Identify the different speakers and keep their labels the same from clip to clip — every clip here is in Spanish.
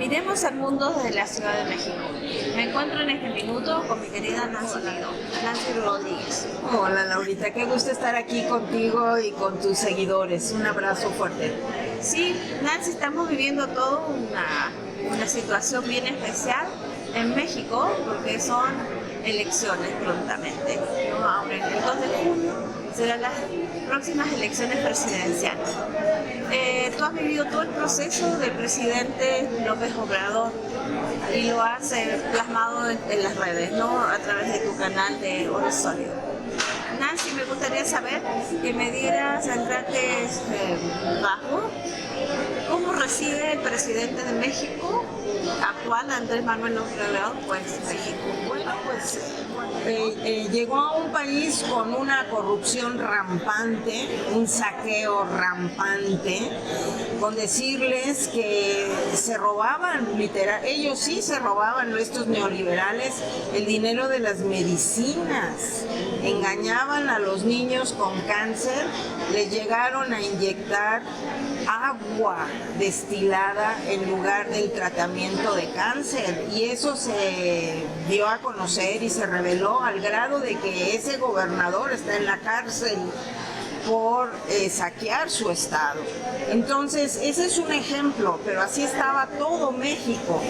Speaker 1: Miremos el mundo desde la Ciudad de México. Me encuentro en este minuto con mi querida Nancy Rodríguez.
Speaker 2: Hola Laurita, qué gusto estar aquí contigo y con tus seguidores. Un abrazo fuerte.
Speaker 1: Sí, Nancy, estamos viviendo toda una situación bien especial en México porque son elecciones prontamente, ¿no? Ahora, el 2 de junio serán las próximas elecciones presidenciales. Tú has vivido todo el proceso del presidente López Obrador y lo has plasmado en las redes, ¿no? A través de tu canal de Oro Sólido. Nancy, me gustaría saber que me dieras el grandes rasgos. ¿Cómo recibe el presidente de México actual, Andrés Manuel López Obrador, pues México?
Speaker 2: Bueno, pues llegó a un país con una corrupción rampante, un saqueo rampante, con decirles que se robaban, literal, ellos sí se robaban, estos neoliberales, el dinero de las medicinas, engañaban a los niños con cáncer, les llegaron a inyectar agua destilada en lugar del tratamiento de cáncer, y eso se dio a conocer y se reveló al grado de que ese gobernador está en la cárcel por saquear su estado. Entonces, ese es un ejemplo, pero así estaba todo México.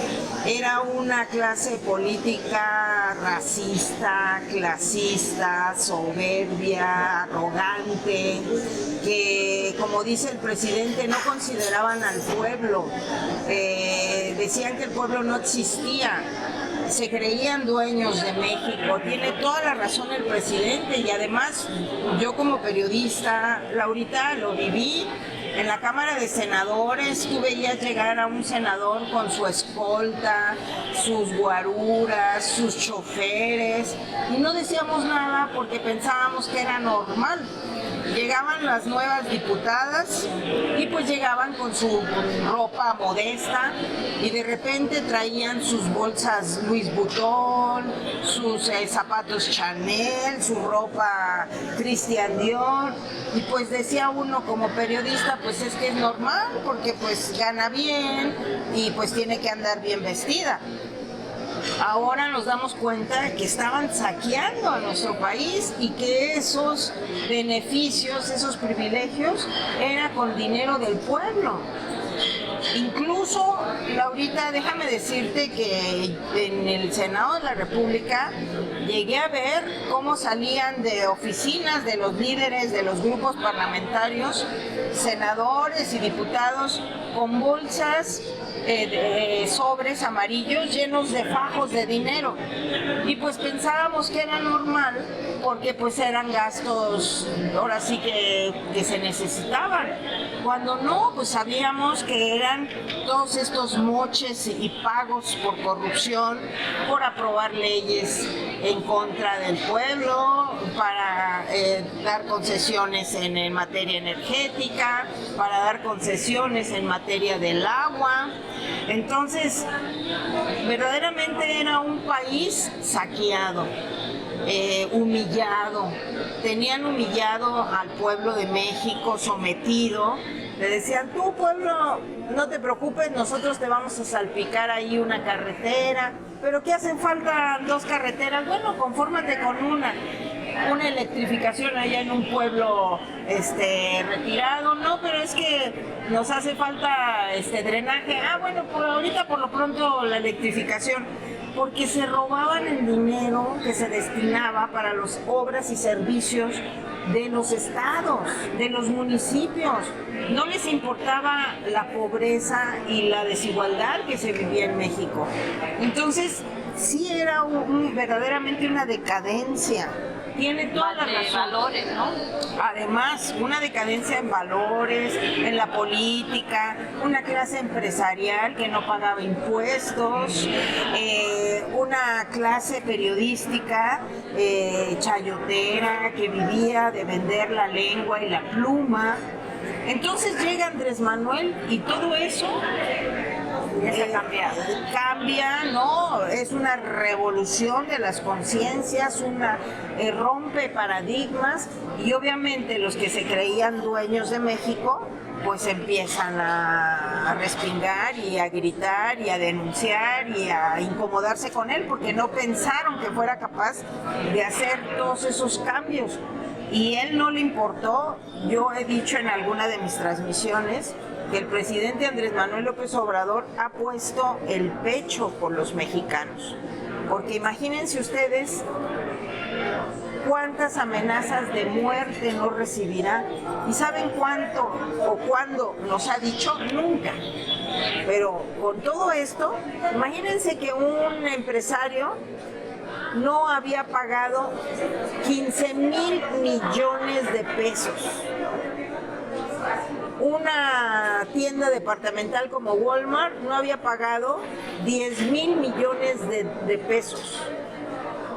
Speaker 2: Era una clase política racista, clasista, soberbia, arrogante, que, como dice el presidente, no consideraban al pueblo. Decían que el pueblo no existía. Se creían dueños de México. Tiene toda la razón el presidente, y además yo como periodista, Laurita, lo viví en la Cámara de Senadores. Tú veías llegar a un senador con su escolta, sus guaruras, sus choferes, y no decíamos nada porque pensábamos que era normal. Llegaban las nuevas diputadas y pues llegaban con su ropa modesta y de repente traían sus bolsas Louis Vuitton, sus zapatos Chanel, su ropa Christian Dior, y pues decía uno como periodista, pues es que es normal porque pues gana bien y pues tiene que andar bien vestida. Ahora nos damos cuenta que estaban saqueando a nuestro país y que esos beneficios, esos privilegios, era con dinero del pueblo. Incluso, Laurita, déjame decirte que en el Senado de la República llegué a ver cómo salían de oficinas de los líderes de los grupos parlamentarios, senadores y diputados, con bolsas, sobres amarillos llenos de fajos de dinero, y pues pensábamos que era normal porque pues eran gastos ahora sí que se necesitaban, cuando no, pues sabíamos que eran todos estos moches y pagos por corrupción, por aprobar leyes en contra del pueblo, para dar concesiones en materia energética, para dar concesiones en materia del agua. Entonces, verdaderamente era un país saqueado, humillado. Tenían humillado al pueblo de México, sometido. Le decían, tú pueblo, no te preocupes, nosotros te vamos a salpicar ahí una carretera. ¿Pero qué hacen falta 2 carreteras? Bueno, confórmate con una electrificación allá en un pueblo retirado. No, pero es que nos hace falta drenaje. Ah, bueno, pues ahorita por lo pronto la electrificación, porque se robaban el dinero que se destinaba para las obras y servicios de los estados, de los municipios. No les importaba la pobreza y la desigualdad que se vivía en México. Entonces, sí era verdaderamente una decadencia. Tiene toda la razón.
Speaker 1: Valores, ¿no?
Speaker 2: Además, una decadencia en valores, en la política, una clase empresarial que no pagaba impuestos, una clase periodística chayotera que vivía de vender la lengua y la pluma. Entonces llega Andrés Manuel y todo eso cambia, ¿no? Es una revolución de las conciencias, rompe paradigmas, y obviamente los que se creían dueños de México pues empiezan a respingar y a gritar y a denunciar y a incomodarse con él porque no pensaron que fuera capaz de hacer todos esos cambios. Y él no le importó. Yo he dicho en alguna de mis transmisiones que el presidente Andrés Manuel López Obrador ha puesto el pecho por los mexicanos. Porque imagínense ustedes cuántas amenazas de muerte no recibirá. ¿Y saben cuánto o cuándo nos ha dicho? Nunca. Pero con todo esto, imagínense que un empresario no había pagado 15,000 millones de pesos. Una tienda departamental como Walmart no había pagado 10,000 millones de pesos.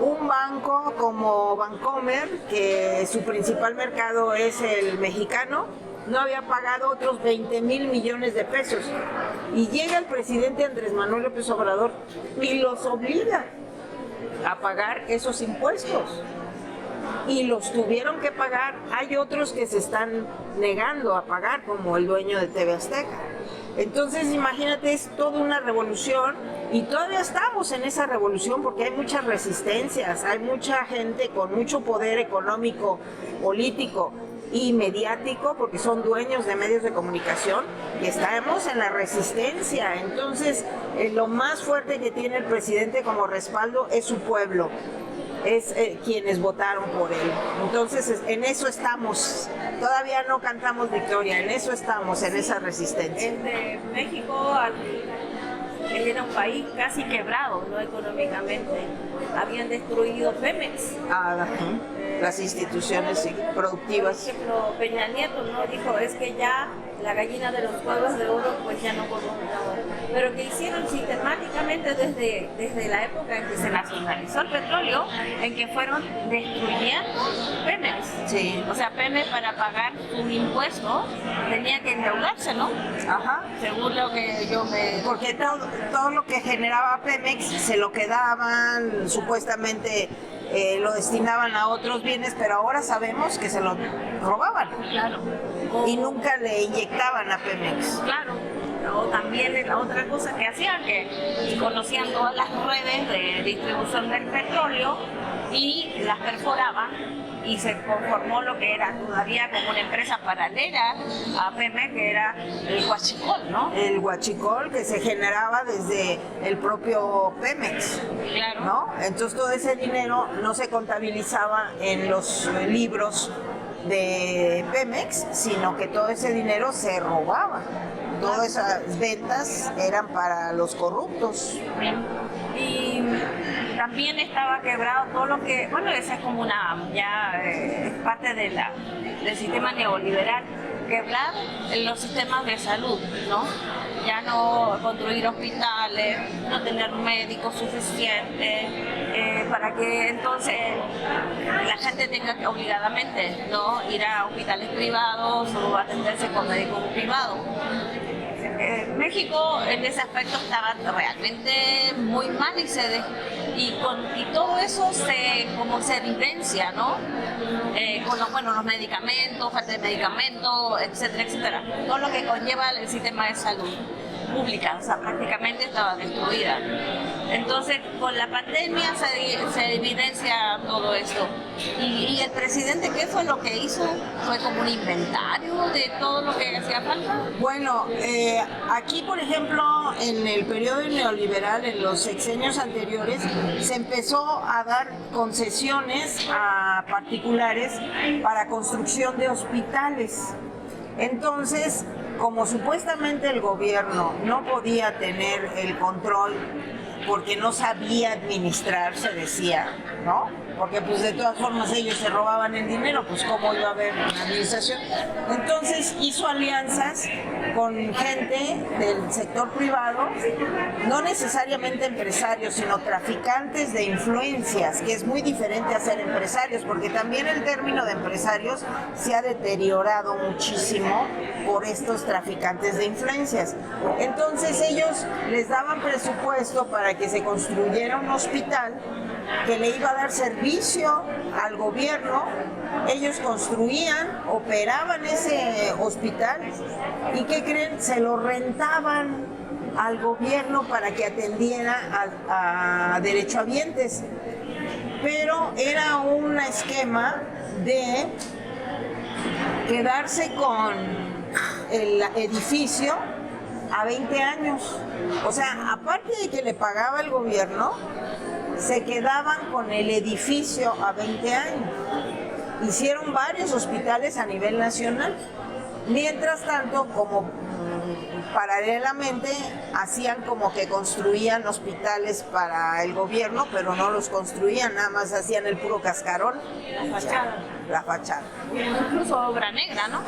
Speaker 2: Un banco como Bancomer, que su principal mercado es el mexicano, no había pagado otros 20,000 millones de pesos. Y llega el presidente Andrés Manuel López Obrador y los obliga a pagar esos impuestos. Y los tuvieron que pagar. Hay otros que se están negando a pagar, como el dueño de TV Azteca. Entonces, imagínate, es toda una revolución y todavía estamos en esa revolución porque hay muchas resistencias, hay mucha gente con mucho poder económico, político y mediático, porque son dueños de medios de comunicación, y estamos en la resistencia. Entonces, lo más fuerte que tiene el presidente como respaldo es su pueblo, es quienes votaron por él. Entonces, en eso estamos. Todavía no cantamos victoria, en eso estamos, en esa resistencia.
Speaker 1: México era un país casi quebrado, ¿no? Económicamente. Habían destruido Pemex.
Speaker 2: Las instituciones productivas.
Speaker 1: Por ejemplo, Peña Nieto, ¿no? Dijo, es que ya la gallina de los huevos de oro pues ya no corrompe. Pero que hicieron sistemáticamente desde la época en que se nacionalizó el petróleo, en que fueron destruyendo Pemex.
Speaker 2: Sí.
Speaker 1: O sea, Pemex para pagar sus impuestos tenía que endeudarse, ¿no?
Speaker 2: Ajá.
Speaker 1: Según lo que yo me...
Speaker 2: Porque todo lo que generaba Pemex se lo quedaban, supuestamente lo destinaban a otros bienes, pero ahora sabemos que se lo robaban.
Speaker 1: Claro.
Speaker 2: Y nunca le inyectaban a Pemex.
Speaker 1: Claro. O también la otra cosa que hacían, que conocían todas las redes de distribución del petróleo y las perforaban, y se conformó lo que era todavía como una empresa paralela a Pemex, que era el huachicol, ¿no?
Speaker 2: El huachicol que se generaba desde el propio Pemex.
Speaker 1: Claro.
Speaker 2: ¿No? Entonces todo ese dinero no se contabilizaba en los libros de Pemex, sino que todo ese dinero se robaba. Todas esas ventas eran para los corruptos.
Speaker 1: Y también estaba quebrado todo lo que, bueno, esa es como es parte del sistema neoliberal, quebrar los sistemas de salud, ¿no? Ya no construir hospitales, no tener médicos suficientes, para que entonces la gente tenga que obligadamente, ¿no?, ir a hospitales privados o atenderse con médicos privados. México en ese aspecto estaba realmente muy mal y todo eso se evidencia, ¿no? Con los medicamentos, falta de medicamentos, etcétera, etcétera. Todo lo que conlleva el sistema de salud pública, o sea, prácticamente estaba destruida. Entonces, con la pandemia se evidencia todo esto. ¿Y el presidente qué fue lo que hizo? ¿Fue como un inventario de todo lo que hacía falta?
Speaker 2: Bueno, aquí, por ejemplo, en el periodo neoliberal, en los sexenios anteriores, se empezó a dar concesiones a particulares para construcción de hospitales. Entonces, como supuestamente el gobierno no podía tener el control porque no sabía administrar, se decía, ¿no? Porque pues de todas formas ellos se robaban el dinero, pues cómo iba a haber una administración. Entonces hizo alianzas con gente del sector privado, no necesariamente empresarios, sino traficantes de influencias, que es muy diferente a ser empresarios, porque también el término de empresarios se ha deteriorado muchísimo por estos traficantes de influencias. Entonces ellos les daban presupuesto para que se construyera un hospital que le iba a dar servicio al gobierno. Ellos construían, operaban ese hospital y ¿qué creen? Se lo rentaban al gobierno para que atendiera a derechohabientes. Pero era un esquema de quedarse con el edificio a 20 años. O sea, aparte de que le pagaba el gobierno, se quedaban con el edificio a 20 años. Hicieron varios hospitales a nivel nacional. Mientras tanto, como paralelamente, hacían como que construían hospitales para el gobierno, pero no los construían, nada más hacían el puro cascarón. La fachada.
Speaker 1: Incluso obra negra, ¿no?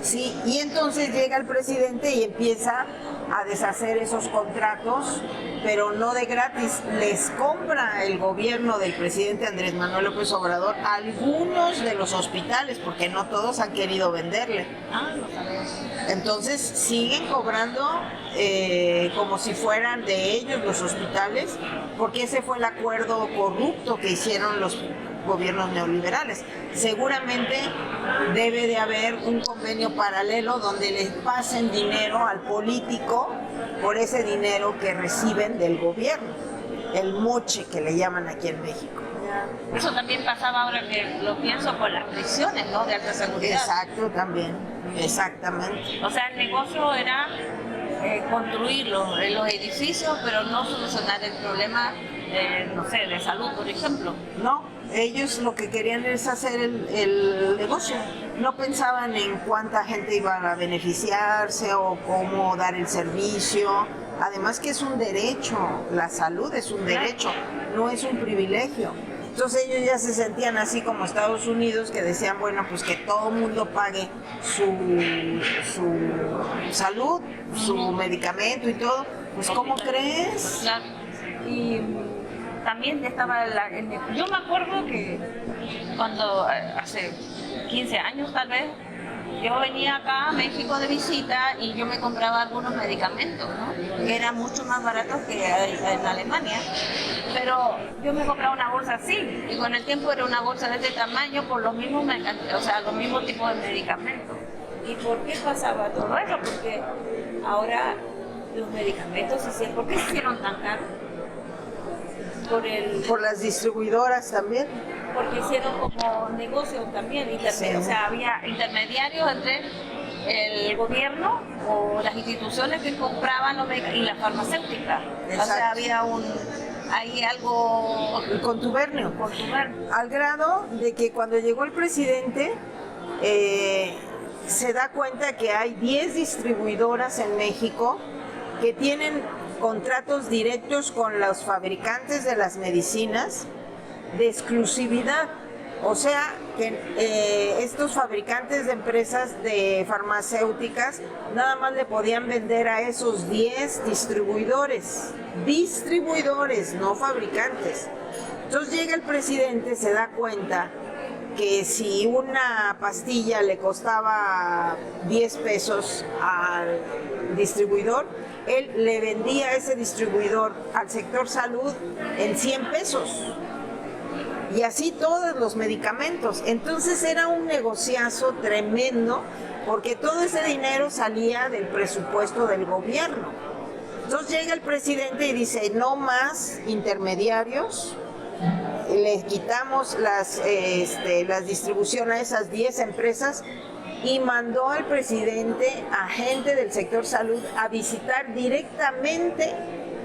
Speaker 2: Sí, y entonces llega el presidente y empieza a deshacer esos contratos, pero no de gratis. Les compra el gobierno del presidente Andrés Manuel López Obrador algunos de los hospitales, porque no todos han querido venderle.
Speaker 1: No sabía.
Speaker 2: Entonces siguen cobrando como si fueran de ellos los hospitales, porque ese fue el acuerdo corrupto que hicieron los gobiernos neoliberales. Seguramente debe de haber un convenio paralelo donde les pasen dinero al político por ese dinero que reciben del gobierno, el moche que le llaman aquí en México.
Speaker 1: Eso también pasaba ahora que lo pienso con las prisiones, ¿no? De alta seguridad.
Speaker 2: Exacto, también, exactamente.
Speaker 1: O sea, el negocio era construir los edificios, pero no solucionar el problema, no sé, de salud, por ejemplo.
Speaker 2: No, ellos lo que querían es hacer el negocio. No pensaban en cuánta gente iba a beneficiarse o cómo dar el servicio. Además que es un derecho, la salud es un derecho, no es un privilegio. Entonces ellos ya se sentían así como Estados Unidos, que decían, bueno, pues que todo el mundo pague su salud, su medicamento y todo. Pues ¿cómo crees?
Speaker 1: Claro. Y también estaba yo me acuerdo que cuando hace 15 años tal vez, yo venía acá a México de visita y yo me compraba algunos medicamentos, ¿no? Que eran mucho más baratos que en Alemania. Pero yo me compraba una bolsa así y con el tiempo era una bolsa de este tamaño por los mismos, o sea, los mismos tipos de medicamentos. ¿Y por qué pasaba todo eso? Porque ahora los medicamentos ¿por qué se hicieron tan caros?
Speaker 2: Por las distribuidoras también.
Speaker 1: Porque hicieron como negocio también, sí. O sea, había intermediarios entre el gobierno o las instituciones que compraban los medicamentos y las farmacéuticas. Exacto. O sea, había ahí algo...
Speaker 2: Contubernio. Al grado de que cuando llegó el presidente se da cuenta que hay 10 distribuidoras en México que tienen contratos directos con los fabricantes de las medicinas de exclusividad. O sea, que estos fabricantes de empresas de farmacéuticas nada más le podían vender a esos 10 distribuidores, no fabricantes. Entonces llega el presidente, se da cuenta que si una pastilla le costaba 10 pesos al distribuidor, él le vendía a ese distribuidor al sector salud en 100 pesos. Y así todos los medicamentos. Entonces era un negociazo tremendo porque todo ese dinero salía del presupuesto del gobierno. Entonces llega el presidente y dice, no más intermediarios, les quitamos las distribución a esas 10 empresas y mandó al presidente a gente del sector salud a visitar directamente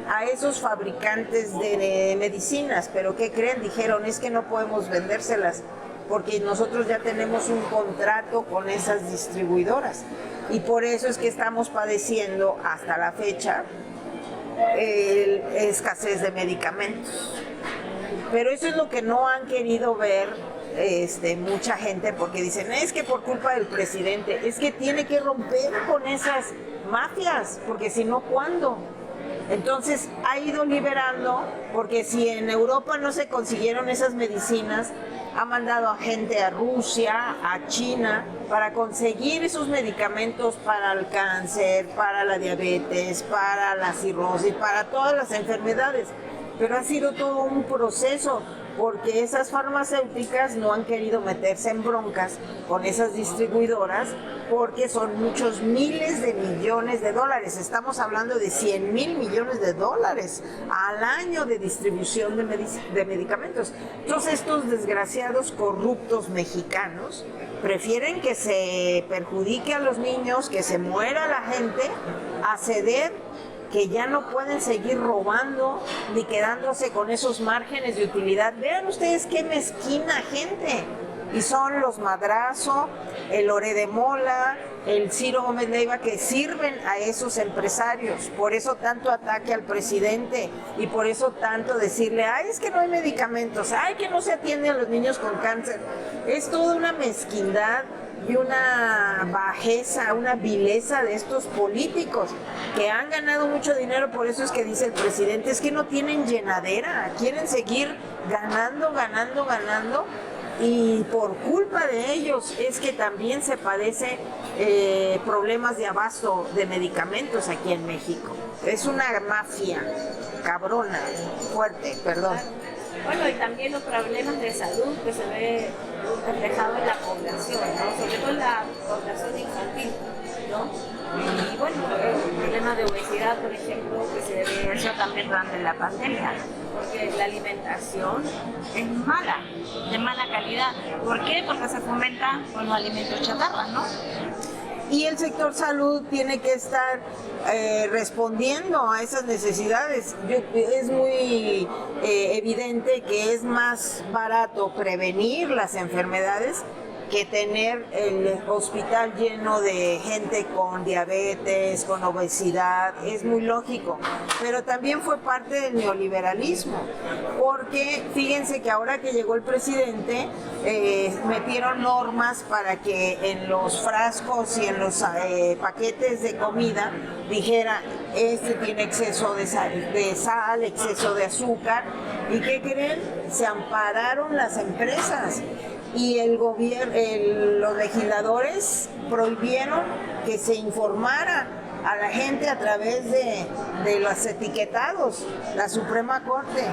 Speaker 2: a esos fabricantes de medicinas. Pero ¿qué creen? Dijeron, es que no podemos vendérselas porque nosotros ya tenemos un contrato con esas distribuidoras y por eso es que estamos padeciendo hasta la fecha escasez de medicamentos. Pero eso es lo que no han querido ver mucha gente, porque dicen, es que por culpa del presidente, es que tiene que romper con esas mafias, porque si no, ¿cuándo? Entonces ha ido liberando, porque si en Europa no se consiguieron esas medicinas, ha mandado a gente a Rusia, a China, para conseguir esos medicamentos para el cáncer, para la diabetes, para la cirrosis, para todas las enfermedades. pero ha sido todo un proceso, porque esas farmacéuticas no han querido meterse en broncas con esas distribuidoras, porque son muchos miles de millones de dólares. Estamos hablando de 100,000 millones de dólares al año de distribución de medicamentos. Entonces estos desgraciados corruptos mexicanos prefieren que se perjudique a los niños, que se muera la gente, a ceder, que ya no pueden seguir robando ni quedándose con esos márgenes de utilidad. Vean ustedes qué mezquina gente. Y son los Madrazo, el Loré de Mola, el Ciro Gómez Leiva, que sirven a esos empresarios. Por eso tanto ataque al presidente y por eso tanto decirle, ay, es que no hay medicamentos, ay, que no se atiende a los niños con cáncer. Es toda una mezquindad y una bajeza, una vileza de estos políticos que han ganado mucho dinero. Por eso es que dice el presidente, es que no tienen llenadera, quieren seguir ganando, ganando, ganando, y por culpa de ellos es que también se padece problemas de abasto de medicamentos aquí en México. Es una mafia cabrona, fuerte, perdón.
Speaker 1: Bueno, y también los problemas de salud que se ve reflejado en la población, ¿no? Sobre todo en la población infantil, ¿no? Y bueno, el problema de obesidad, por ejemplo, que se evidenció también durante la pandemia, porque la alimentación es mala, de mala calidad. ¿Por qué? Porque se fomenta con los alimentos chatarras, ¿no?
Speaker 2: Y el sector salud tiene que estar respondiendo a esas necesidades. Es muy evidente que es más barato prevenir las enfermedades que tener el hospital lleno de gente con diabetes, con obesidad. Es muy lógico, pero también fue parte del neoliberalismo, porque fíjense que ahora que llegó el presidente, metieron normas para que en los frascos y en los paquetes de comida dijera, este tiene exceso de sal, exceso de azúcar. ¿Y qué creen? Se ampararon las empresas. Y el gobierno, los legisladores prohibieron que se informara a la gente a través de los etiquetados, la Suprema Corte,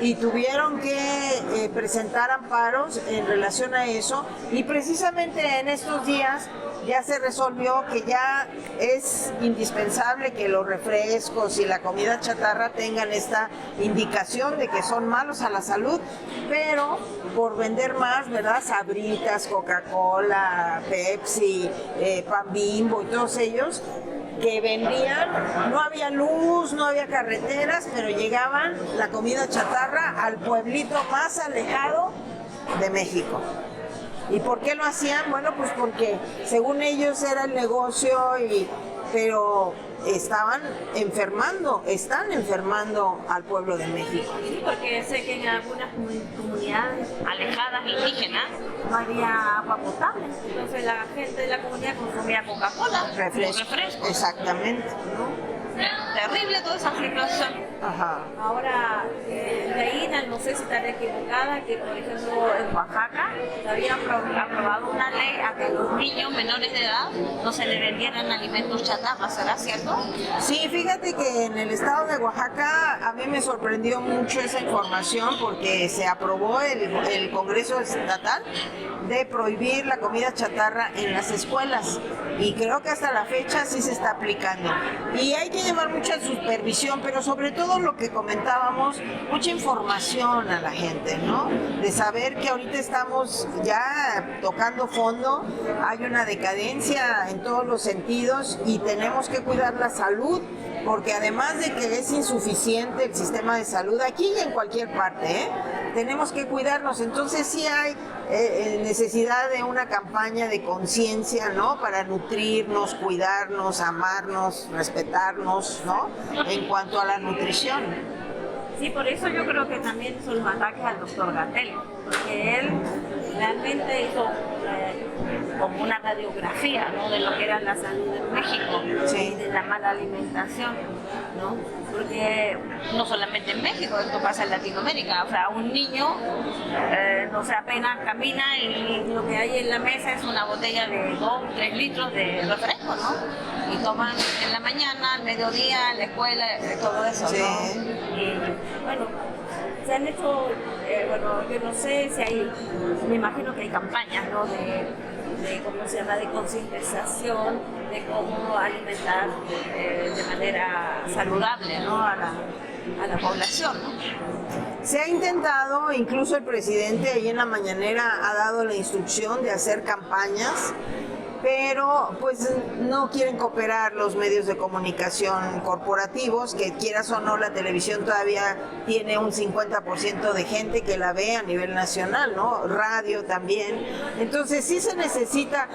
Speaker 2: y tuvieron que presentar amparos en relación a eso, y precisamente en estos días ya se resolvió que ya es indispensable que los refrescos y la comida chatarra tengan esta indicación de que son malos a la salud, pero por vender más, ¿verdad? Sabritas, Coca-Cola, Pepsi, Pan Bimbo y todos ellos que vendían, no había luz, no había carreteras, pero llegaban la comida chatarra al pueblito más alejado de México. ¿Y por qué lo hacían? Bueno, pues porque según ellos era el negocio, pero están enfermando al pueblo de México.
Speaker 1: Sí, porque sé que en algunas comunidades alejadas, indígenas, no había agua potable. Entonces la gente de la comunidad consumía Coca-Cola, refrescos.
Speaker 2: Exactamente.
Speaker 1: ¿No? Terrible toda esa situación.
Speaker 2: Ajá.
Speaker 1: Ahora, Leína, no sé si estaré equivocada, que por ejemplo en Oaxaca se había aprobado una ley a que los niños menores de edad no se le vendieran alimentos chatarras, ¿será cierto?
Speaker 2: Sí, fíjate que en el estado de Oaxaca a mí me sorprendió mucho esa información, porque se aprobó el Congreso Estatal de prohibir la comida chatarra en las escuelas, y creo que hasta la fecha sí se está aplicando. Y hay que llevar mucha supervisión, pero sobre todo lo que comentábamos, mucha información a la gente, ¿no? De saber que ahorita estamos ya tocando fondo, hay una decadencia en todos los sentidos y tenemos que cuidar la salud, porque además de que es insuficiente el sistema de salud aquí y en cualquier parte, tenemos que cuidarnos. Entonces sí hay necesidad de una campaña de conciencia, ¿no? Para nutrirnos, cuidarnos, amarnos, respetarnos, ¿no? En cuanto a la nutrición.
Speaker 1: Sí, por eso yo creo que también son los ataques al doctor Gatell, porque él realmente hizo como una radiografía, ¿no? De lo que era la salud en México,
Speaker 2: sí,
Speaker 1: de la mala alimentación, ¿no? porque no solamente en México, esto pasa en Latinoamérica. O sea, un niño, no sé, apenas camina y lo que hay en la mesa es una botella de 2, 3 litros de refresco, ¿no? Y toman en la mañana, al mediodía, en la escuela, todo eso,
Speaker 2: sí.
Speaker 1: ¿no? Y bueno, se han hecho, bueno, yo no sé si hay, me imagino que hay campañas, ¿no? De ¿cómo se llama?, de concientización de cómo alimentar de manera saludable, ¿no?, a la población, ¿no?
Speaker 2: Se ha intentado, incluso el presidente ahí en la mañanera ha dado la instrucción de hacer campañas, pero pues no quieren cooperar los medios de comunicación corporativos, que quieras o no la televisión todavía tiene un 50% de gente que la ve a nivel nacional, ¿no? Radio también. Entonces sí se necesita.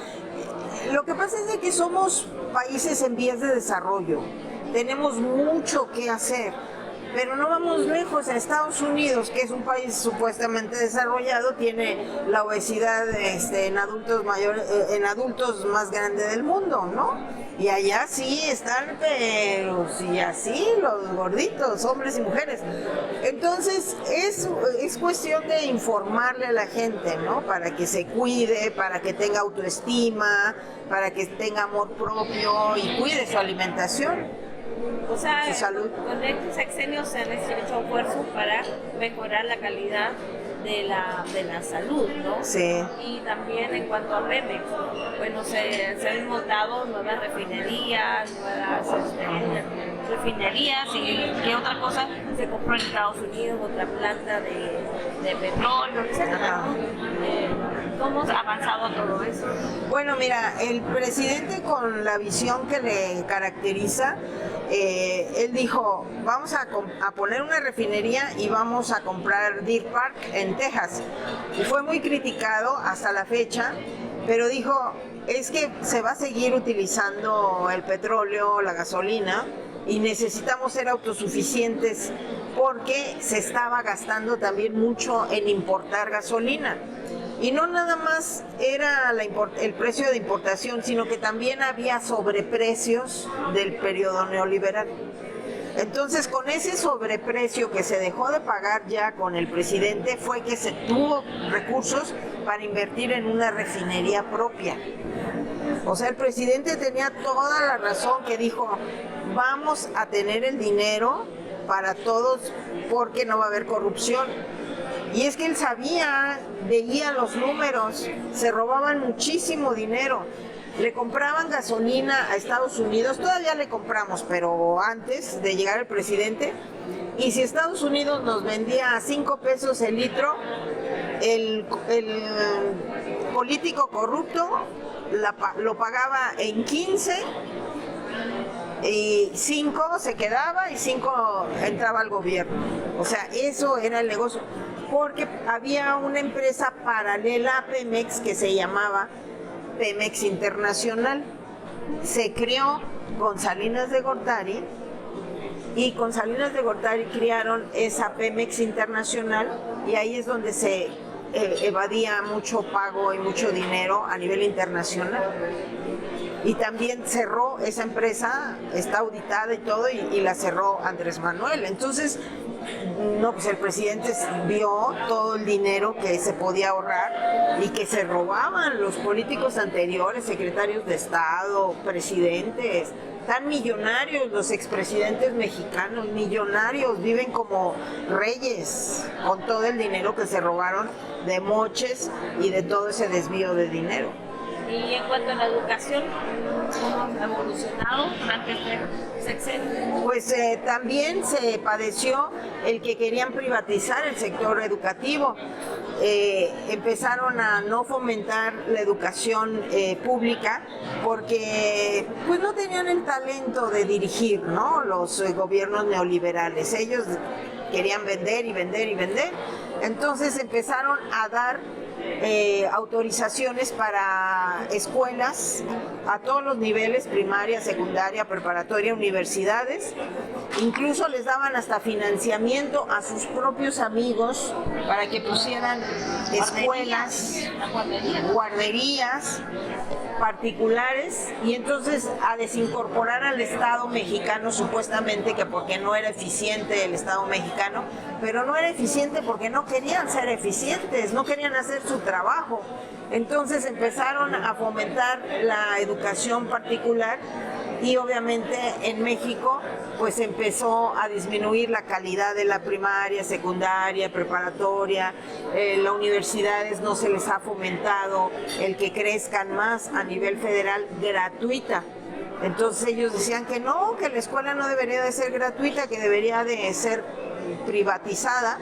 Speaker 2: Lo que pasa es de que somos países en vías de desarrollo, tenemos mucho que hacer. Pero no vamos lejos. En Estados Unidos, que es un país supuestamente desarrollado, tiene la obesidad en adultos mayores, en adultos más grande del mundo, ¿no? Y allá sí están, pero sí así, los gorditos, hombres y mujeres. Entonces es cuestión de informarle a la gente, ¿no? Para que se cuide, para que tenga autoestima, para que tenga amor propio y cuide su alimentación.
Speaker 1: O sea, con estos sexenios se han hecho esfuerzos para mejorar la calidad de la salud, ¿no?
Speaker 2: Sí.
Speaker 1: Y también en cuanto a Pemex, bueno, se han montado nuevas refinerías, y ¿qué otra cosa? Se compró en Estados Unidos otra planta de petróleo, etcétera, ¿no? ¿Cómo ha avanzado todo eso?
Speaker 2: Bueno, mira, el presidente, con la visión que le caracteriza, él dijo, vamos a poner una refinería y vamos a comprar Deer Park en Texas. Y fue muy criticado hasta la fecha, pero dijo, es que se va a seguir utilizando el petróleo, la gasolina, y necesitamos ser autosuficientes porque se estaba gastando también mucho en importar gasolina. Y no nada más era el precio de importación, sino que también había sobreprecios del periodo neoliberal. Entonces, con ese sobreprecio que se dejó de pagar ya con el presidente, fue que se tuvo recursos para invertir en una refinería propia. O sea, el presidente tenía toda la razón, que dijo, vamos a tener el dinero para todos porque no va a haber corrupción. Y es que él sabía, veía los números, se robaban muchísimo dinero. Le compraban gasolina a Estados Unidos, todavía le compramos, pero antes de llegar el presidente. Y si Estados Unidos nos vendía a 5 pesos el litro, el político corrupto lo pagaba en 15, y 5 se quedaba y 5 entraba al gobierno. O sea, eso era el negocio. Porque había una empresa paralela a Pemex que se llamaba Pemex Internacional. Se creó con Salinas de Gortari, y con Salinas de Gortari crearon esa Pemex Internacional, y ahí es donde se evadía mucho pago y mucho dinero a nivel internacional. Y también cerró esa empresa, está auditada y todo, y la cerró Andrés Manuel. Entonces, no, pues el presidente vio todo el dinero que se podía ahorrar y que se robaban los políticos anteriores, secretarios de Estado, presidentes, tan millonarios, los expresidentes mexicanos, millonarios, viven como reyes con todo el dinero que se robaron de moches y de todo ese desvío de dinero.
Speaker 1: Y en cuanto a la educación, ¿cómo ha evolucionado durante este sexenio?
Speaker 2: Pues también se padeció el que querían privatizar el sector educativo. Empezaron a no fomentar la educación pública porque pues no tenían el talento de dirigir, ¿no? Los gobiernos neoliberales. Ellos querían vender y vender y vender. Entonces empezaron a dar autorizaciones para escuelas a todos los niveles, primaria, secundaria, preparatoria, universidades, Incluso les daban hasta financiamiento a sus propios amigos para que pusieran escuelas, guarderías particulares, y entonces a desincorporar al Estado mexicano, supuestamente que porque no era eficiente el Estado mexicano, pero no era eficiente porque no querían ser eficientes, no querían hacer su trabajo. Entonces empezaron a fomentar la educación particular, y obviamente en México pues empezó a disminuir la calidad de la primaria, secundaria, preparatoria. Las universidades no se les ha fomentado el que crezcan más a nivel federal gratuita. Entonces ellos decían que no, que la escuela no debería de ser gratuita, que debería de ser privatizada.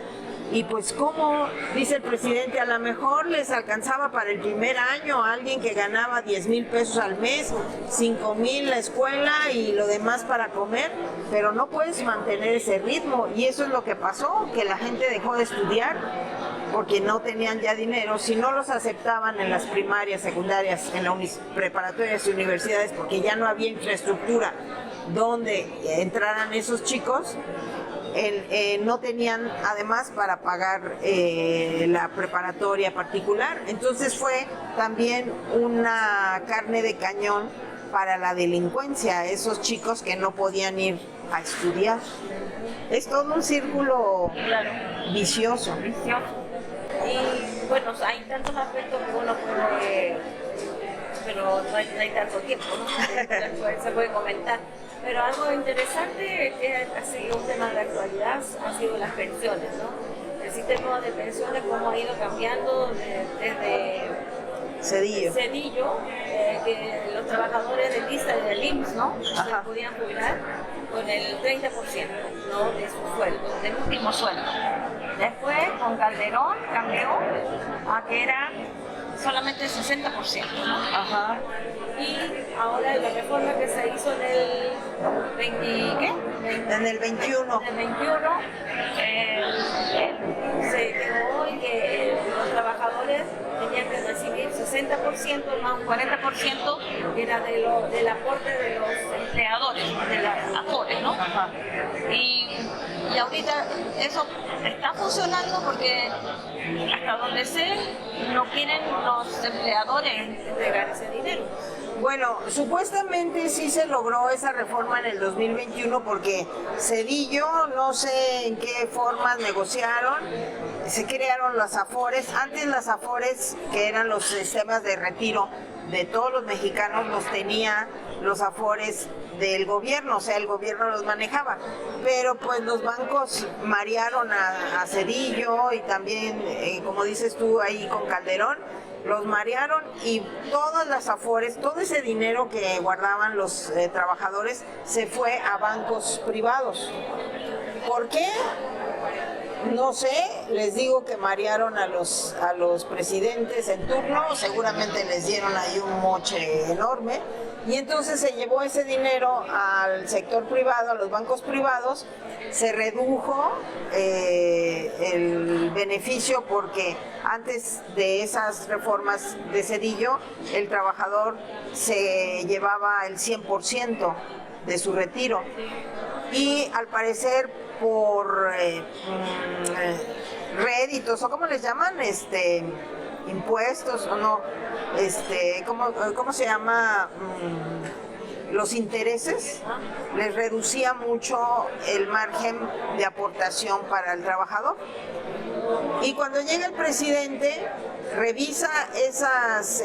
Speaker 2: Y pues como dice el presidente, a lo mejor les alcanzaba para el primer año a alguien que ganaba 10,000 pesos al mes, 5,000 la escuela y lo demás para comer, pero no puedes mantener ese ritmo, y eso es lo que pasó, que la gente dejó de estudiar porque no tenían ya dinero. Si no los aceptaban en las primarias, secundarias, en las preparatorias y universidades, porque ya no había infraestructura donde entraran esos chicos, no tenían además para pagar la preparatoria particular. Entonces fue también una carne de cañón para la delincuencia, esos chicos que no podían ir a estudiar. Es todo un círculo vicioso.
Speaker 1: Y bueno, hay tantos aspectos que uno puede, pero no hay tanto tiempo, ¿no? Se puede comentar. Pero algo interesante que ha sido un tema de actualidad ha sido las pensiones, ¿no? El sistema de pensiones, cómo ha ido cambiando desde
Speaker 2: Cedillo,
Speaker 1: que los trabajadores del ISSSTE y del IMSS, ¿no? Se podían jubilar con el 30%, ¿no? De su sueldo, del último sueldo. Después, con Calderón, cambió a que era solamente el 60%, ¿no?
Speaker 2: Ajá.
Speaker 1: Y ahora la reforma que se hizo en el 20, ¿qué?
Speaker 2: En el 21.
Speaker 1: En el 21 se quedó en que los trabajadores tenían que recibir 60% más un 40% que era del aporte de los empleadores, de las AFORES, ¿no?
Speaker 2: Ajá.
Speaker 1: Y ahorita eso está funcionando porque hasta donde sé no quieren los empleadores entregar ese dinero.
Speaker 2: Bueno, supuestamente sí se logró esa reforma en el 2021 porque Cedillo, no sé en qué formas negociaron, se crearon las AFORES. Antes las AFORES, que eran los sistemas de retiro de todos los mexicanos, los tenía los AFORES del gobierno, o sea, el gobierno los manejaba. Pero pues los bancos marearon a Cedillo y también, como dices tú ahí con Calderón, los marearon, y todas las AFORES, todo ese dinero que guardaban los trabajadores se fue a bancos privados. ¿Por qué? No sé, les digo que marearon a los presidentes en turno, seguramente les dieron ahí un moche enorme, y entonces se llevó ese dinero al sector privado, a los bancos privados. Se redujo el beneficio porque antes de esas reformas de Cedillo el trabajador se llevaba el 100% de su retiro, y al parecer por réditos, o ¿cómo les llaman? Impuestos o no, ¿cómo se llama? Los intereses, les reducía mucho el margen de aportación para el trabajador. Y cuando llega el presidente, revisa esas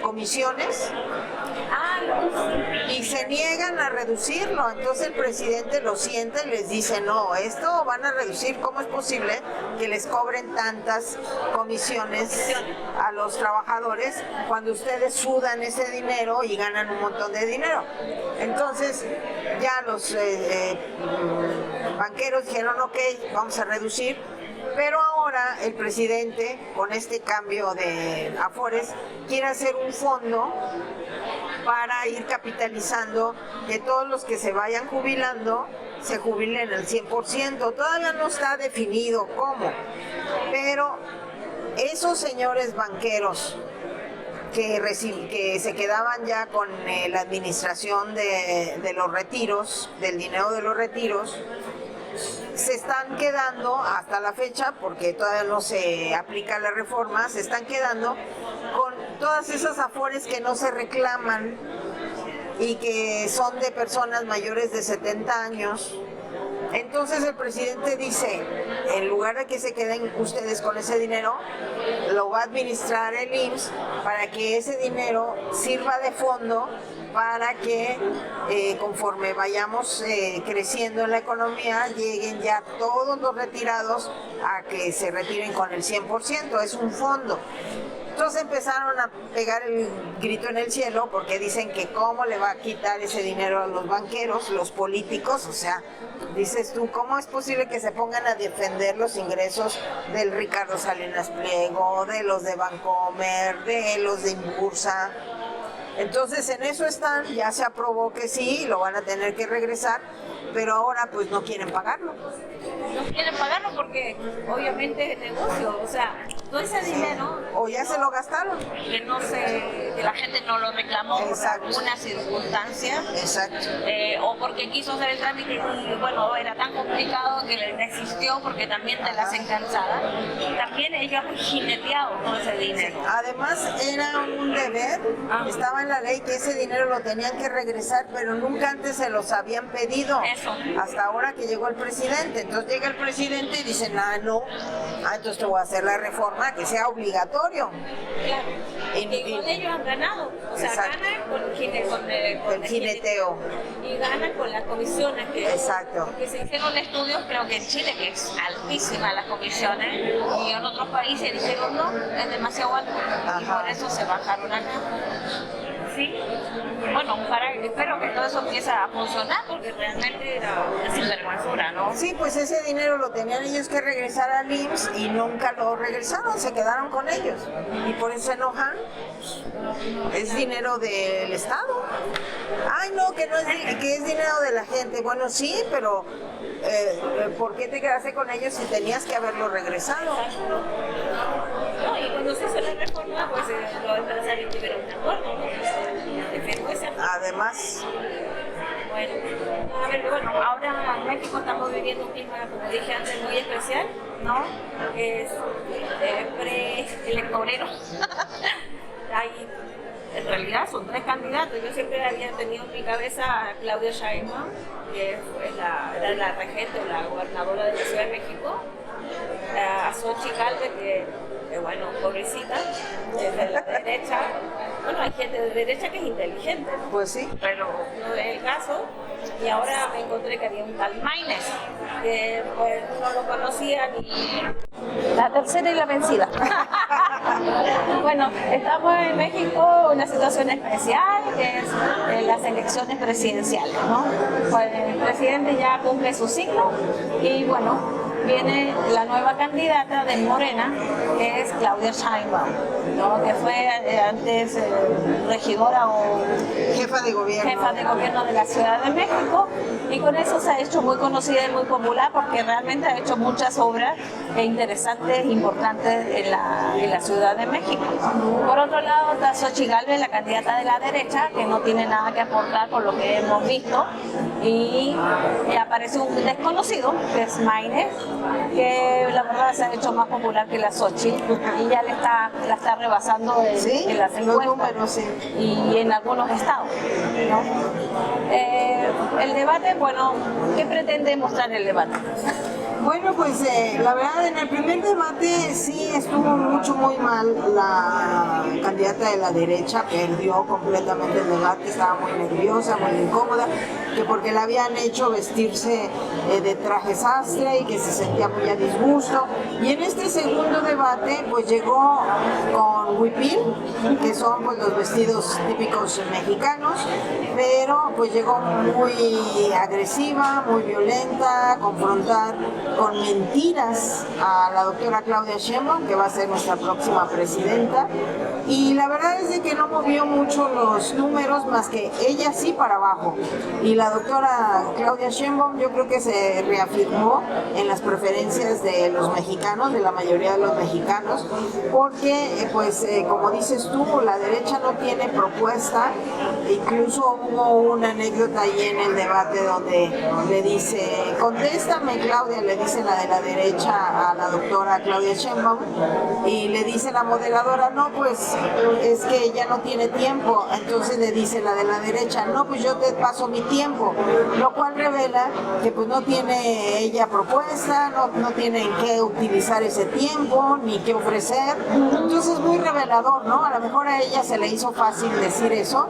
Speaker 2: comisiones y se niegan a reducirlo. Entonces el presidente lo siente y les dice, no, esto van a reducir, ¿cómo es posible que les cobren tantas comisiones a los trabajadores cuando ustedes sudan ese dinero y ganan un montón de dinero? Entonces ya los banqueros dijeron, ok, vamos a reducir. Pero ahora el presidente, con este cambio de AFORES, quiere hacer un fondo para ir capitalizando, que todos los que se vayan jubilando se jubilen al 100%. Todavía no está definido cómo, pero esos señores banqueros que se quedaban ya con la administración de los retiros, del dinero de los retiros, se están quedando hasta la fecha, porque todavía no se aplica la reforma, se están quedando con todas esas afores que no se reclaman y que son de personas mayores de 70 años. Entonces el presidente dice, en lugar de que se queden ustedes con ese dinero, lo va a administrar el IMSS para que ese dinero sirva de fondo para que conforme vayamos creciendo en la economía, lleguen ya todos los retirados a que se retiren con el 100%, es un fondo. Entonces empezaron a pegar el grito en el cielo porque dicen que cómo le va a quitar ese dinero a los banqueros, los políticos, o sea, dices tú, ¿cómo es posible que se pongan a defender los ingresos del Ricardo Salinas Pliego, de los de Bancomer, de los de Inbursa? Entonces en eso están, ya se aprobó que sí, lo van a tener que regresar, pero ahora pues no quieren pagarlo.
Speaker 1: No quieren pagarlo porque obviamente es negocio, o sea, todo ese dinero...
Speaker 2: O ya se lo gastaron.
Speaker 1: Que la gente no lo reclamó. Exacto. Por alguna circunstancia.
Speaker 2: Exacto.
Speaker 1: O porque quiso hacer el trámite y bueno, era tan complicado que le desistió porque también te las encansada. También ellos han jineteado todo ese dinero.
Speaker 2: Además era un deber, estaba en la ley que ese dinero lo tenían que regresar, pero nunca antes se los habían pedido.
Speaker 1: Eso.
Speaker 2: Hasta ahora que llegó el presidente. Entonces llega el presidente y dice, no, entonces te voy a hacer la reforma que sea obligatorio.
Speaker 1: Claro. Y con ellos han ganado. O sea, exacto. Ganan con el jineteo. Y ganan con las comisiones que...
Speaker 2: Exacto.
Speaker 1: Porque se hicieron estudios, creo que en Chile, que es altísima las comisiones, y en otros países dijeron no, es demasiado alto. Ajá. Y por eso se bajaron acá. Sí. Bueno, espero que todo eso empiece a funcionar porque realmente era una sinvergüenzura, ¿no?
Speaker 2: Sí, pues ese dinero lo tenían ellos que regresar al IMSS y nunca lo regresaron, se quedaron con ellos. Y por eso se enojan. Es dinero del Estado. Ay, no, que es dinero de la gente. Bueno, sí, pero ¿por qué te quedaste con ellos si tenías que haberlo regresado?
Speaker 1: No, y cuando se hizo la reforma, pues los empresarios tuvieron un acuerdo, ¿no?
Speaker 2: Además,
Speaker 1: bueno, ahora en México estamos viviendo un clima, como dije antes, muy especial, ¿no? Es preelectorero. En realidad son 3 candidatos. Yo siempre había tenido en mi cabeza a Claudia Sheinbaum, que era la regente o la gobernadora de la Ciudad de México, a Xochitl Gálvez, que bueno, pobrecita, es de la derecha. Bueno, hay gente de derecha que es inteligente, ¿no?
Speaker 2: Pues sí.
Speaker 1: Pero no es el caso. Y ahora me encontré que había un tal Maínez, que pues no lo conocía ni... La tercera y la vencida. Bueno, estamos en México en una situación especial, que es las elecciones presidenciales, ¿no? Pues el presidente ya cumple su ciclo y bueno, viene la nueva candidata de Morena, que es Claudia Sheinbaum, ¿no? Que fue antes regidora o
Speaker 2: jefa de gobierno
Speaker 1: de la Ciudad de México, y con eso se ha hecho muy conocida y muy popular porque realmente ha hecho muchas obras interesantes, importantes en la Ciudad de México. Por otro lado está Xochitl Gálvez, la candidata de la derecha, que no tiene nada que aportar por lo que hemos visto, y aparece un desconocido, que es Maínez, que la verdad se ha hecho más popular que la Xochitl y ya la está rebasando en las encuestas y en algunos estados, ¿no? El debate, bueno, ¿qué pretende mostrar el debate?
Speaker 2: Bueno, pues la verdad en el primer debate sí estuvo muy mal la candidata de la derecha, perdió completamente el debate, estaba muy nerviosa, muy incómoda, que porque la habían hecho vestirse de traje sastre y que se sentía muy a disgusto. Y en este segundo debate pues llegó con huipil, que son pues los vestidos típicos mexicanos, pero pues llegó muy agresiva, muy violenta, a confrontar con mentiras a la doctora Claudia Sheinbaum, que va a ser nuestra próxima presidenta, y y la verdad es de que no movió mucho los números, más que ella sí para abajo. Y la doctora Claudia Sheinbaum yo creo que se reafirmó en las preferencias de los mexicanos, de la mayoría de los mexicanos, porque pues como dices tú, la derecha no tiene propuesta. Incluso hubo una anécdota ahí en el debate donde le dice, contéstame Claudia, le dice la de la derecha a la doctora Claudia Sheinbaum, y le dice la moderadora, no, pues es que ella no tiene tiempo. Entonces le dice la de la derecha, no, pues yo te paso mi tiempo, lo cual revela que pues no tiene ella propuesta, no tiene en qué utilizar ese tiempo, ni qué ofrecer. Entonces es muy revelador, ¿no? A lo mejor a ella se le hizo fácil decir eso,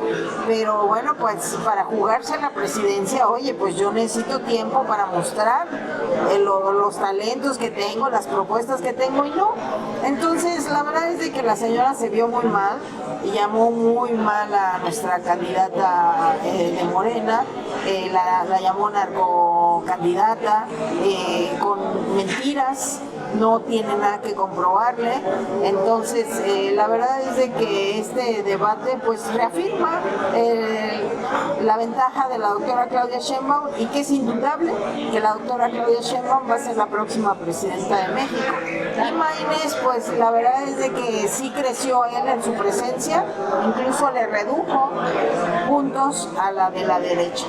Speaker 2: pero bueno, pues para jugarse a la presidencia, oye, pues yo necesito tiempo para mostrar los talentos que tengo, las propuestas que tengo, y no. Entonces la verdad es de que la señora se vio muy mal y llamó muy mal a nuestra candidata de Morena, la llamó narcocandidata, con mentiras, no tiene nada que comprobarle. Entonces la verdad es de que este debate pues reafirma la ventaja de la doctora Claudia Sheinbaum, y que es indudable que la doctora Claudia Sheinbaum va a ser la próxima presidenta de México. Y Maínez, pues la verdad es de que sí creció él en su presencia, incluso le redujo puntos a la de la derecha.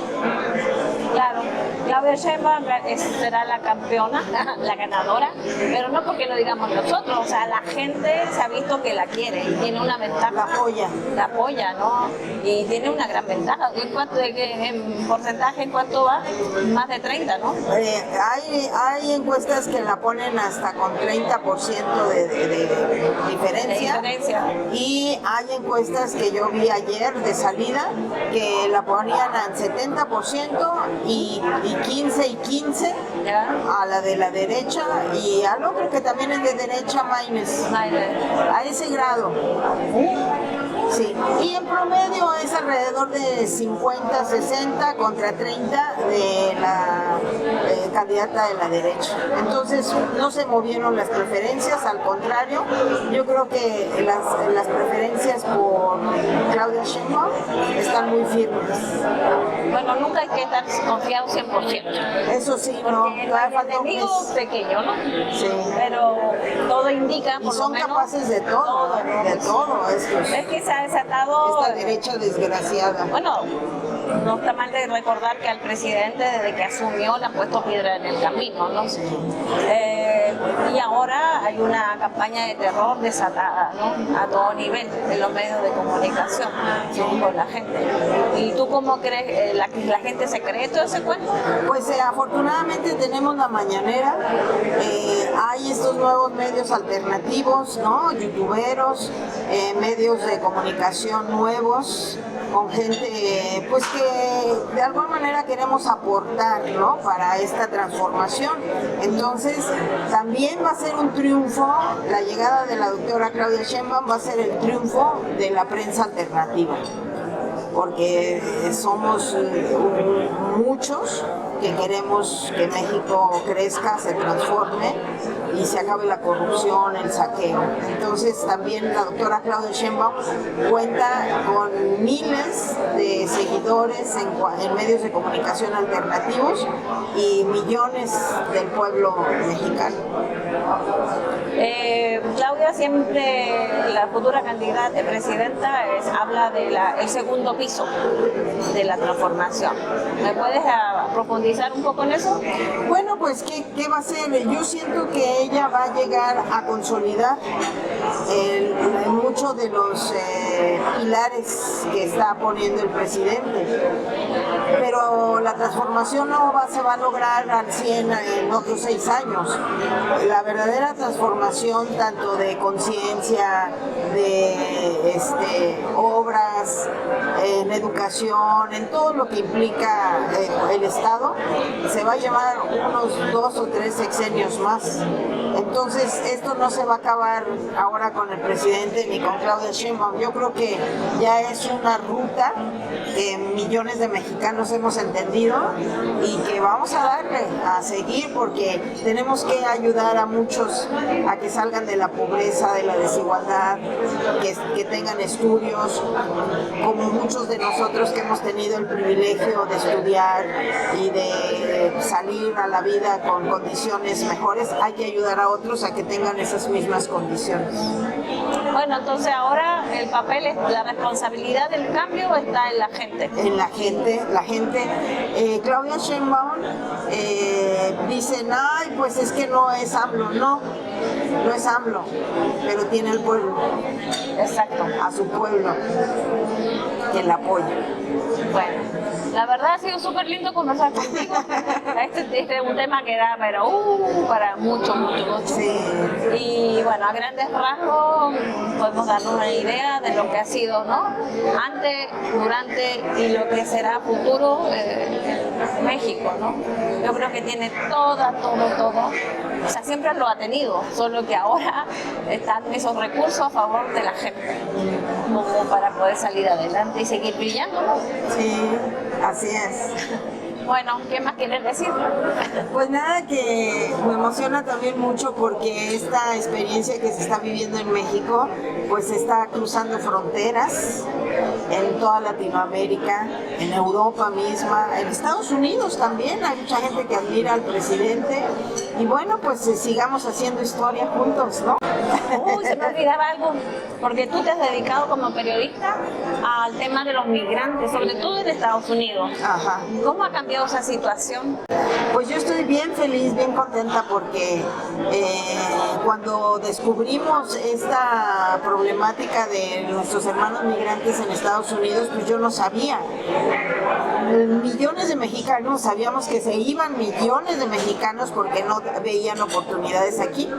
Speaker 3: Claro, Claudia Sheinbaum será la campeona, la ganadora, pero no porque lo digamos nosotros, o sea, la gente se ha visto que la quiere y tiene una ventaja. La apoya, ¿no? Y tiene una gran ventaja. ¿En porcentaje en cuánto va? Más de 30, ¿no?
Speaker 2: Hay encuestas que la ponen hasta con 30% de diferencia. Y hay encuestas que yo vi ayer de salida que la ponían al 70% y 15 y 15 a la de la derecha, y al otro que también es de derecha, Maínez. A ese grado. Sí, y en promedio es alrededor de 50, 60 contra 30 de la candidata de la derecha. Entonces no se movieron las preferencias, al contrario, yo creo que las preferencias por Claudia Sheinbaum están muy firmes.
Speaker 3: Bueno, nunca hay que estar confiado 100%.
Speaker 2: Eso sí, no, todavía falta un mes.
Speaker 3: Pequeño, ¿no?
Speaker 2: Sí.
Speaker 3: Pero todo indica,
Speaker 2: y son capaces de todo, de todo estos.
Speaker 3: Es que se ha desatado
Speaker 2: esta derecha desgraciada.
Speaker 3: Bueno, no está mal de recordar que al presidente, desde que asumió, le ha puesto piedra en el camino, ¿no? Y ahora hay una campaña de terror desatada, ¿no? A todo nivel, en los medios de comunicación, ¿no? Con la gente. ¿Y tú cómo crees que la gente se cree todo ese cuento?
Speaker 2: Pues afortunadamente tenemos la mañanera, hay estos nuevos medios alternativos, ¿no? Youtuberos, medios de comunicación nuevos, con gente pues que de alguna manera queremos aportar, ¿no? Para esta transformación. Entonces también va a ser un triunfo, la llegada de la doctora Claudia Sheinbaum va a ser el triunfo de la prensa alternativa, porque somos muchos que queremos que México crezca, se transforme y se acabe la corrupción, el saqueo. Entonces también la doctora Claudia Sheinbaum cuenta con miles de seguidores en medios de comunicación alternativos y millones del pueblo mexicano.
Speaker 3: Claudia siempre, la futura candidata de presidenta, habla del segundo piso de la transformación. ¿Me puedes profundizar un poco en eso?
Speaker 2: Bueno, pues ¿qué va a hacer? Yo siento que ella va a llegar a consolidar muchos de los pilares que está poniendo el presidente, pero la transformación no se va a lograr al 100 en otros 6 años. La verdadera transformación, tanto de conciencia, de obras, en educación, en todo lo que implica el Estado, se va a llevar unos 2 o 3 sexenios más. Entonces esto no se va a acabar ahora con el presidente ni con Claudia Sheinbaum. Yo creo que ya es una ruta que millones de mexicanos hemos entendido y que vamos a darle a seguir, porque tenemos que ayudar a muchos a que salgan de la pobreza, de la desigualdad, que tengan estudios, como muchos de nosotros que hemos tenido el privilegio de estudiar y de salir a la vida con condiciones mejores. Hay que ayudar a otros a que tengan esas mismas condiciones.
Speaker 3: Bueno, entonces ahora el papel, la responsabilidad del cambio está en la gente.
Speaker 2: En la gente. Claudia Sheinbaum dicen, ay, pues es que no es AMLO. No es AMLO, pero tiene al pueblo.
Speaker 3: Exacto.
Speaker 2: A su pueblo, que la apoya.
Speaker 3: Bueno, la verdad ha sido súper lindo conversar contigo. Este es un tema que da para mucho.
Speaker 2: Sí.
Speaker 3: Y bueno, a grandes rasgos podemos darnos una idea de lo que ha sido, ¿no? Antes, durante y lo que será futuro en México, ¿no? Yo creo que tiene todo. O sea, siempre lo ha tenido, solo que ahora están esos recursos a favor de la gente, como para poder salir adelante y seguir brillando, ¿no?
Speaker 2: Sí, así es.
Speaker 3: Bueno, ¿qué más quieres decir?
Speaker 2: Pues nada, que me emociona también mucho porque esta experiencia que se está viviendo en México pues está cruzando fronteras en toda Latinoamérica, en Europa misma, en Estados Unidos también. Hay mucha gente que admira al presidente y bueno, pues sigamos haciendo historia juntos, ¿no?
Speaker 3: Uy, se me olvidaba algo, porque tú te has dedicado como periodista al tema de los migrantes, sobre todo en Estados Unidos.
Speaker 2: Ajá.
Speaker 3: ¿Cómo ha cambiado esa situación?
Speaker 2: Pues yo estoy bien feliz, bien contenta porque cuando descubrimos esta problemática de nuestros hermanos migrantes en Estados Unidos, pues yo no sabía. Millones de mexicanos, sabíamos que se iban millones de mexicanos porque no veían oportunidades aquí.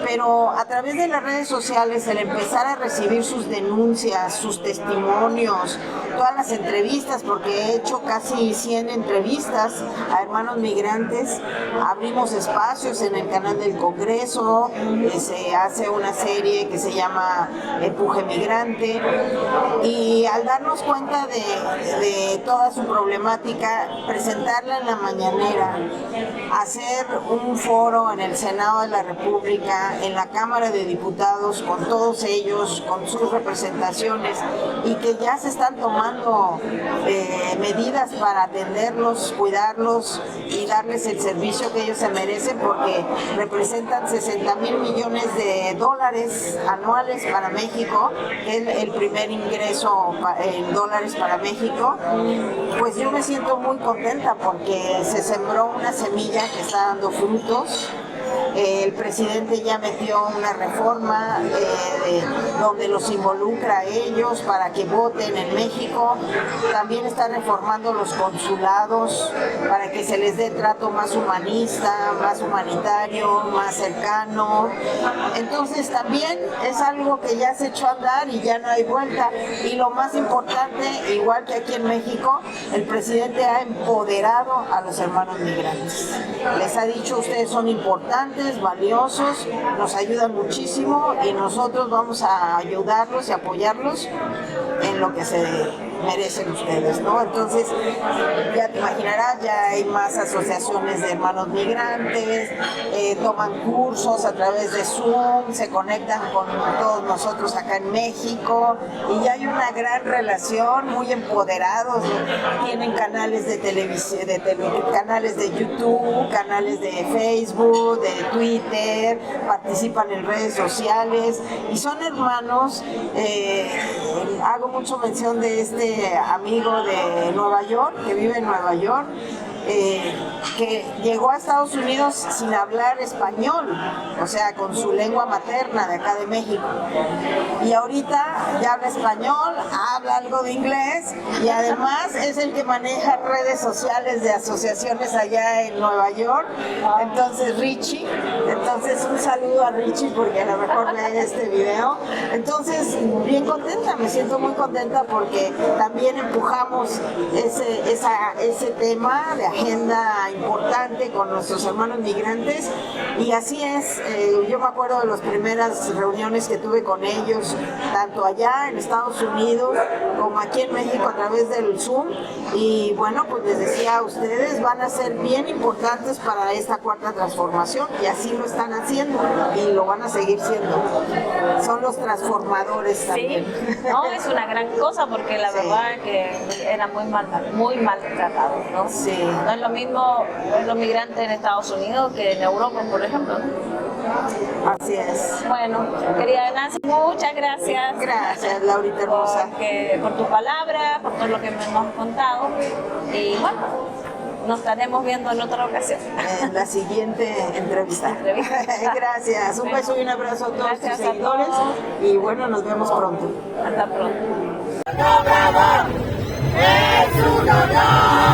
Speaker 2: Pero a través de las redes sociales, el empezar a recibir sus denuncias, sus testimonios, todas las entrevistas, porque he hecho casi 100 entrevistas a hermanos migrantes, abrimos espacios en el canal del Congreso, se hace una serie que se llama Empuje Migrante, y al darnos cuenta de toda su problemática, presentarla en la mañanera, hacer un foro en el Senado de la República, en la Cámara de Diputados, con todos ellos, con sus representaciones, y que ya se están tomando medidas para atenderlos, cuidarlos y darles el servicio que ellos se merecen, porque representan 60,000 millones de dólares anuales para México, que es el primer ingreso en dólares para México. Pues yo me siento muy contenta porque se sembró una semilla que está dando frutos. El presidente ya metió una reforma donde los involucra a ellos para que voten en México. También está reformando los consulados para que se les dé trato más humanista, más humanitario, más cercano. Entonces también es algo que ya se echó a andar y ya no hay vuelta. Y lo más importante, igual que aquí en México, el presidente ha empoderado a los hermanos migrantes. Les ha dicho, ustedes son importantes, valiosos, nos ayudan muchísimo y nosotros vamos a ayudarlos y apoyarlos en lo que se merecen ustedes, ¿no? Entonces, ya te imaginarás, ya hay más asociaciones de hermanos migrantes, toman cursos a través de Zoom, se conectan con todos nosotros acá en México y ya hay una gran relación, muy empoderados, tienen canales de televisión, canales de YouTube, canales de Facebook, de Twitter, participan en redes sociales y son hermanos. Hago mucho mención de este amigo de Nueva York, que vive en Nueva York, que llegó a Estados Unidos sin hablar español, o sea, con su lengua materna de acá de México. Y ahorita ya habla español, habla algo de inglés y además es el que maneja redes sociales de asociaciones allá en Nueva York. Entonces, Richie, un saludo a Richie porque a lo mejor ve este video. Entonces, bien contenta, me siento muy contenta porque también empujamos ese tema de agenda importante con nuestros hermanos migrantes, y así es. Yo me acuerdo de las primeras reuniones que tuve con ellos, tanto allá en Estados Unidos como aquí en México a través del Zoom, y bueno, pues les decía, ustedes van a ser bien importantes para esta cuarta transformación, y así lo están haciendo y lo van a seguir siendo. Son los transformadores también.
Speaker 3: Sí, no, es una gran cosa porque la verdad es que eran muy maltratados, ¿no?
Speaker 2: Sí.
Speaker 3: No es lo mismo los migrantes en Estados Unidos que en Europa, por ejemplo.
Speaker 2: Así es.
Speaker 3: Bueno, querida Nancy, muchas gracias.
Speaker 2: Gracias, Laurita hermosa.
Speaker 3: Por tu palabra, por todo lo que me hemos contado. Y bueno, nos estaremos viendo en otra ocasión.
Speaker 2: En la siguiente entrevista. Gracias. Un beso y un abrazo a todos tus seguidores. Y bueno, nos vemos pronto.
Speaker 3: Hasta pronto.
Speaker 4: ¡Es un honor!